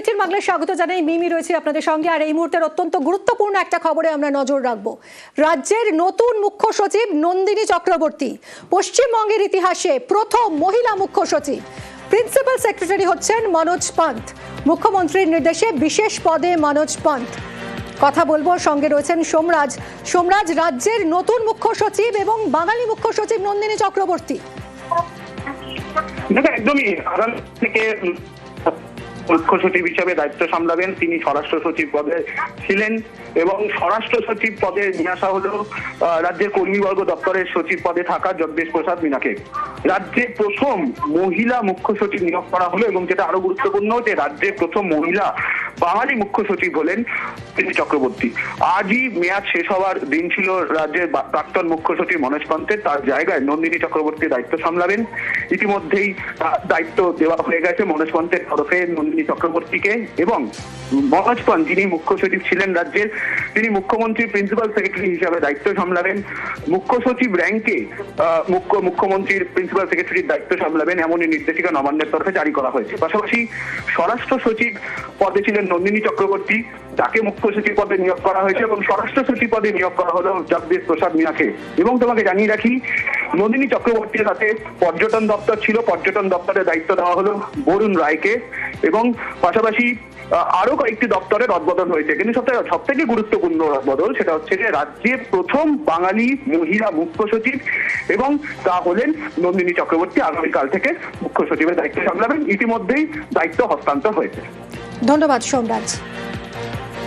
বাংলায় স্বাগত জানাই। মিমি রয়েছে আপনাদের সঙ্গে। আর এই মুহূর্তের অত্যন্ত গুরুত্বপূর্ণ একটা খবরে আমরা নজর রাখবো। রাজ্যের নতুন মুখ্য সচিব নন্দিনী চক্রবর্তী, পশ্চিমবঙ্গের ইতিহাসে প্রথম মহিলা মুখ্য সচিব। প্রিন্সিপাল সেক্রেটারি হচ্ছেন মনোজ পান্থ। মুখ্যমন্ত্রীর নির্দেশে বিশেষ পদে মনোজ পান্থ। কথা বলবো, সঙ্গে রয়েছেন সোমরাজ। সোমরাজ, রাজ্যের নতুন মুখ্য সচিব এবং বাঙালি মুখ্য সচিব নন্দিনী চক্রবর্তী। একদমই আগামী থেকে মুখ্য সচিব হিসেবে দায়িত্ব সামলাবেন তিনি। স্বরাষ্ট্র সচিব পদে ছিলেন এবং স্বরাষ্ট্র সচিব পদে নিয়ে আসা হলো রাজ্যের কর্মীবর্গ দপ্তরের সচিব পদে থাকা জগদীশ প্রসাদ মীনাকে। রাজ্যের প্রথম মহিলা মুখ্য সচিব নিয়োগ করা হলো এবং যেটা আরো গুরুত্বপূর্ণ যে রাজ্যের প্রথম মহিলা বাঙালি মুখ্য সচিব হলেন নন্দিনী চক্রবর্তী। আজই মেয়াদ শেষ হওয়ার দিন ছিল রাজ্যের প্রাক্তন মুখ্য সচিব মনোজ পান্থের। তার জায়গায় নন্দিনী চক্রবর্তী দায়িত্ব সামলাবেন। ইতিমধ্যেই দায়িত্ব দেওয়া হয়ে গেছে মনোজ পান্থের তরফে নন্দিনী চক্রবর্তীকে। এবং মনোজ পান্থ যিনি মুখ্য সচিব ছিলেন রাজ্যের, তিনি মুখ্যমন্ত্রীর প্রিন্সিপাল সেক্রেটারি হিসাবে দায়িত্ব সামলাবেন। মুখ্য সচিব র্যাঙ্কে মুখ্যমন্ত্রীর প্রিন্সিপাল সেক্রেটারির দায়িত্ব সামলাবেন, এমনই নির্দেশিকা নবান্নের তরফে জারি করা হয়েছে। পাশাপাশি স্বরাষ্ট্র সচিব পদে ছিলেন নন্দিনী চক্রবর্তী, তাকে মুখ্য সচিব পদে নিয়োগ করা হয়েছে এবং স্বরাষ্ট্র সচিব পদে নিয়োগ করা হলো জগদীশ প্রসাদ মীনাকে। এবং তোমাকে জানিয়ে রাখি, নন্দিনী চক্রবর্তীর হাতে পর্যটন দপ্তর ছিল, পর্যটন দপ্তরের দায়িত্ব দেওয়া হলো বরুণ রায়কে। এবং পাশাপাশি আরো কয়েকটি দপ্তরের রদবদল হয়েছে, কিন্তু সব থেকে গুরুত্বপূর্ণ রদবদল সেটা হচ্ছে যে রাজ্যের প্রথম বাঙালি মহিলা মুখ্য সচিব এবং তা হলেন নন্দিনী চক্রবর্তী। আগামীকাল থেকে মুখ্য সচিবের দায়িত্ব সামলাবেন। ইতিমধ্যেই দায়িত্ব হস্তান্তর হয়েছে। ধন্যবাদ সোমরাজ।